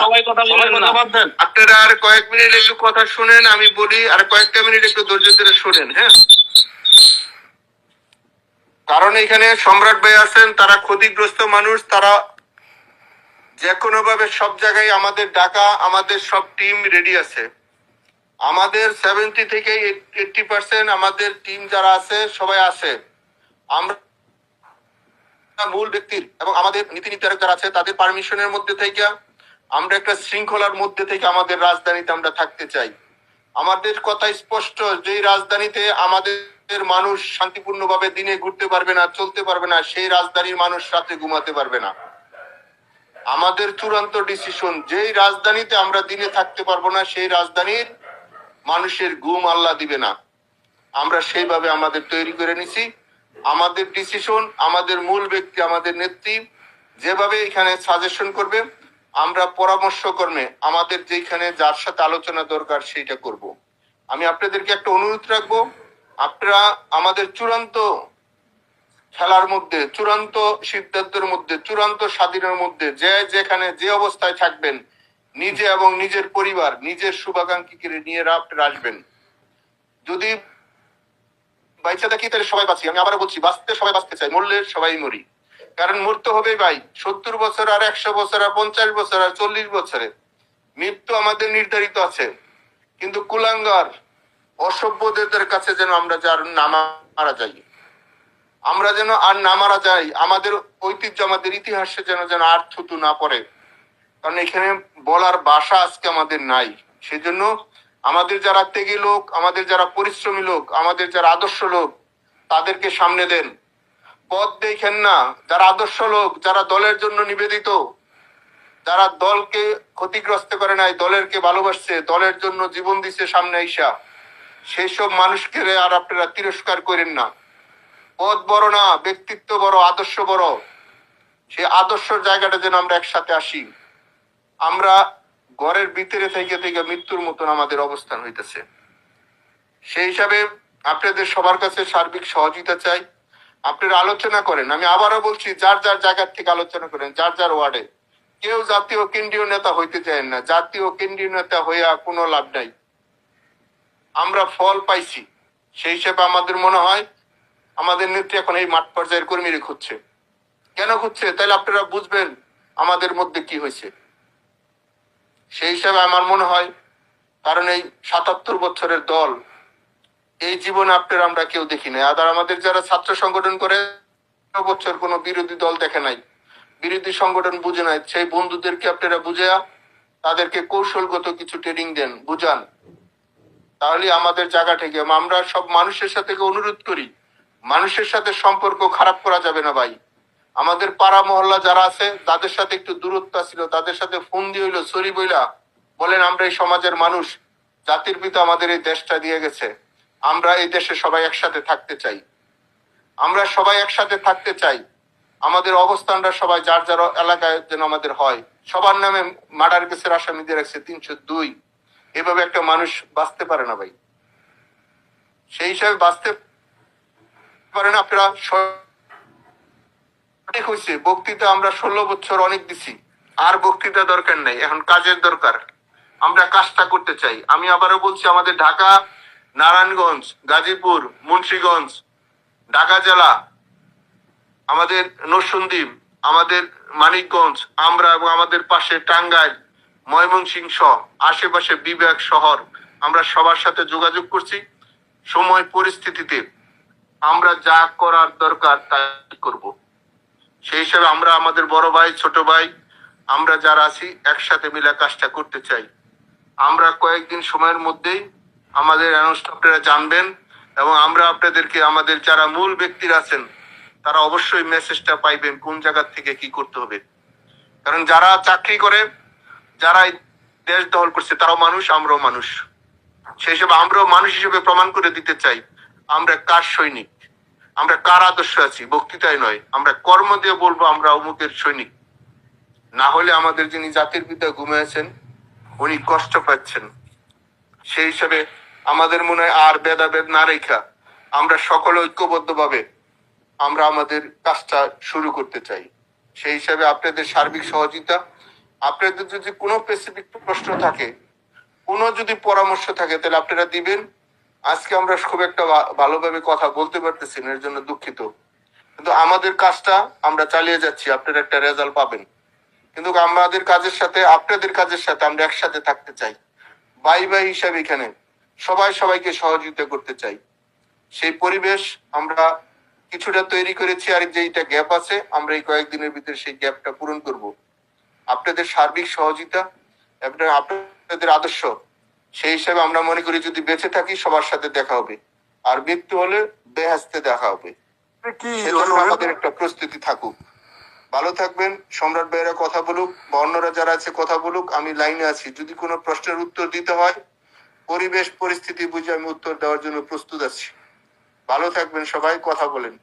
সবাই কথা বাদ দেন। আপনারা আর কয়েক মিনিট একটু কথা শুনেন, আমি বলি, আর কয়েকটা মিনিট একটু ধৈর্য ধরে শুনেন। হ্যাঁ, কারণ এখানে সম্রাট ভাই আছেন, তারা ক্ষতিগ্রস্ত মানুষ, তারা যে কোনো ভাবে সব জায়গায় আমাদের ডাকা, আমাদের সব টিম রেডি আছে। আমাদের 70 থেকে 80% আমাদের টিম যারা আছে সবাই আছে। আমরা মূল ব্যক্তির এবং আমাদের নীতি নির্ধারক যারা আছে তাদের পারমিশনের মধ্যে থেকে আমরা একটা শৃঙ্খলার মধ্যে থেকে আমাদের রাজধানীতে আমরা থাকতে চাই। আমাদের কথা স্পষ্ট, যে রাজধানীতে আমাদের মানুষ শান্তিপূর্ণভাবে দিনে ঘুরতে পারবে না, চলতে পারবে না, সেই রাজধানীর মানুষ রাতে ঘুমাতে পারবে না। আমাদের চূড়ান্ত ডিসিশন, যেই রাজধানীতে আমরা দিনে থাকতে পারবো না, সেই রাজধানীর মানুষের ঘুম আল্লাহ দিবে না। আমরা সেইভাবে আমাদের তৈরি করে নিছি। আমাদের ডিসিশন, আমাদের মূল ব্যক্তি, আমাদের নেত্রী যেভাবে এখানে সাজেশন করবে, আমরা পরামর্শ কর্মে আমাদের যেখানে যার সাথে আলোচনা দরকার সেইটা করব। আমি আপনাদেরকে একটা অনুরোধ রাখবো, আপনারা আমাদের চূড়ান্ত খেলার মধ্যে, চূড়ান্ত সিদ্ধান্তের মধ্যে, চূড়ান্ত স্বাধীনের মধ্যে যে যেখানে যে অবস্থায় থাকবেন, নিজে এবং নিজের পরিবার, নিজের শুভাকাঙ্ক্ষীকে নিয়ে আপনারা আসবেন। যদি বাইচা থাকি তাহলে সবাই বাঁচি। আমি আবার বলছি, বাঁচতে সবাই বাঁচতে চাই, মরলে সবাই মরি। কারণ মরতে হবে ভাই, 70 বছর আর 100 বছর আর 50 বছর আর 40 বছরে মৃত্যু আমাদের নির্ধারিত আছে। কিন্তু কুলাঙ্গার অসভ্যদের কাছে যেন আমরা যার না মারা যাই, আমরা যেন আর না মারা যাই, আমাদের ঐতিহ্য, আমাদের ইতিহাসে যেন যেন আর থুতু না পড়ে। কারণ এখানে বলার ভাষা আজকে আমাদের নাই। সেজন্য আমাদের যারা ত্যাগী লোক, আমাদের যারা পরিশ্রমী লোক, আমাদের যারা আদর্শ লোক, তাদেরকে সামনে দেন, পথ দেখেন না। যারা আদর্শ লোক, যারা দলের জন্য নিবেদিত, যারা দলকে ক্ষতিগ্রস্ত করে নাই, দলেরকে ভালোবাসছে, দলের জন্য জীবন দিচ্ছে সামনে আইসা, সেই সব মানুষকে আর আপনারা তিরস্কার করেন না। পদ বড় না, ব্যক্তিত্ব বড়, আদর্শ বড়। সেই আদর্শের জায়গাটা যেন আমরা একসাথে আসি। আমরা ঘরের ভিতরে থেকে থেকে মৃত্যুর মতন আমাদের অবস্থান হইতেছে। সেই হিসাবে আপনাদের সবার কাছে সার্বিক সহযোগিতা চাই। আপনারা আলোচনা করেন, আমি আবারও বলছি, যার যার জায়গার থেকে আলোচনা করেন, যার যার ওয়ার্ডে। কেউ জাতীয় কেন্দ্রীয় নেতা হইতে চায় না। জাতীয় কেন্দ্রীয় নেতা হইয়া কোনো লাভ নাই। আমরা ফল পাইছি। সেই হিসাবে আমাদের মনে হয় আমাদের নেত্রী এখন এই মাঠ পর্যায়ের কর্মীরা খুঁজছে। কেন খুঁজছে? তাহলে আপনারা বুঝবেন আমাদের মধ্যে কি হয়েছে। সেই হিসাবে আমার মনে হয়, কারণ এই 77 বছরের দল, এই জীবনে আপনারা আমরা কেউ দেখি নাই। আর আমাদের যারা ছাত্র সংগঠন করে বছর কোনো বিরোধী দল দেখে নাই, বিরোধী সংগঠন বুঝে নাই, সেই বন্ধুদেরকে আপনারা বুঝেয়া তাদেরকে কৌশলগত কিছু ট্রেনিং দেন, বুঝান। তাহলে আমাদের জায়গা থেকে আমরা সব মানুষের সাথে অনুরোধ করি, মানুষের সাথে সম্পর্ক খারাপ করা যাবে না ভাই। আমাদের পাড়া মহল্লা যারা আছে তাদের সাথে একটু দূরত্ব ছিল, তাদের সাথে ফোন দিয়ে হইলো সরি বইলা বলেন, আমরা এই সমাজের মানুষ, জাতির পিতা আমাদের এই দেশটা দিয়ে গেছে, আমরা এই দেশে সবাই একসাথে থাকতে চাই, আমরা সবাই একসাথে থাকতে চাই। আমাদের অবস্থানটা সবাই যার যার এলাকায় যেন আমাদের হয়। সবার নামে মার্ডার কেসের আসামি দিয়ে রাখছে 302। এভাবে একটা মানুষ বাঁচতে পারে না ভাই। সেই হিসাবে বাঁচতে পারে না। আপনারা ঠিক হয়েছে, বক্তৃতা আমরা 16 বছর অনেক দিছি, আর বক্তৃতা দরকার নেই, এখন কাজের দরকার। আমরা কাজটা করতে চাই। আমি আবারও বলছি, আমাদের ঢাকা, নারায়ণগঞ্জ, গাজীপুর, মুন্সিগঞ্জ, ঢাকা জেলা, আমাদের নরসিংদী, আমাদের মানিকগঞ্জ, আমরা এবং আমাদের পাশে টাঙ্গাইল, ময়মনসিংহ, আশেপাশে বিভাগ, শহর, আমরা সবার সাথে যোগাযোগ করছি। সময় পরিস্থিতিতে আমরা যা করার দরকার তাই করব। সেই হিসাবে আমরা আমাদের বড় ভাই, ছোট ভাই, আমরা যারা আছি একসাথে মিলে কাজটা করতে চাই। আমরা কয়েকদিন সময়ের মধ্যেই আমাদের আপনারা জানবেন, এবং আমরা আপনাদেরকে, আমাদের যারা মূল ব্যক্তিরা আছেন তারা অবশ্যই মেসেজটা পাইবেন কোন জায়গা থেকে কি করতে হবে। কারণ যারা চাকরি করে, যারা দেশ দখল করছে, তারাও মানুষ, আমরাও মানুষ। সেই হিসেবে আমরাও মানুষ হিসেবে প্রমাণ করে দিতে চাই আমরা কার সৈনিক, আমরা কার আদর্শ আছি, বক্তৃতায় নয়। আমরা কর্ম দিয়ে বলবো আমরা অমুকের সৈনিক। না হলে আমাদের যিনি জাতির পিতা ঘুমিয়েছেন, উনি কষ্ট পাচ্ছেন। সেই হিসাবে আমাদের মনে হয় আর ভেদাভেদ না রেখা আমরা সকলে ঐক্যবদ্ধভাবে আমরা আমাদের কাজটা শুরু করতে চাই। সেই হিসাবে আপনাদের সার্বিক সহযোগিতা আপনাদের যদি কোনো স্পেসিফিক প্রশ্ন থাকে, কোনো যদি পরামর্শ থাকে, তাহলে আপনারা দিবেন। আজকে আমরা খুব একটা ভালোভাবে কথা বলতে পারতেছি না, এর জন্য দুঃখিত। কিন্তু আমাদের কাজটা আমরা চালিয়ে যাচ্ছি, আপনারা একটা রেজাল্ট পাবেন। কিন্তু আমাদের কাজের সাথে আপনাদের কাজের সাথে আমরা একসাথে থাকতে চাই। ভাই ভাই হিসাবে এখানে সবাই সবাইকে সহযোগিতা করতে চাই। সেই পরিবেশ আমরা কিছুটা তৈরি করেছি, আর যেইটা গ্যাপ আছে আমরা এই কয়েকদিনের ভিতরে সেই গ্যাপটা পূরণ করব। আপনাদের সার্বিক সহযোগিতা এবং আপনাদের আদর্শ, সেই হিসাবে আমরা মনে করি যদি বেঁচে থাকি সবার সাথে দেখা হবে, আর মৃত্যু হলে বেহেস্তে দেখা হবে। সেজন্য আমাদের একটা প্রস্তুতি থাকুক। ভালো থাকবেন। সম্রাট ভাইয়েরা কথা বলুক বা অন্যরা যারা আছে কথা বলুক, আমি লাইনে আছি। যদি কোনো প্রশ্নের উত্তর দিতে হয়, পরিবেশ পরিস্থিতি বুঝে আমি উত্তর দেওয়ার জন্য প্রস্তুত আছি। ভালো থাকবেন সবাই, কথা বলেন।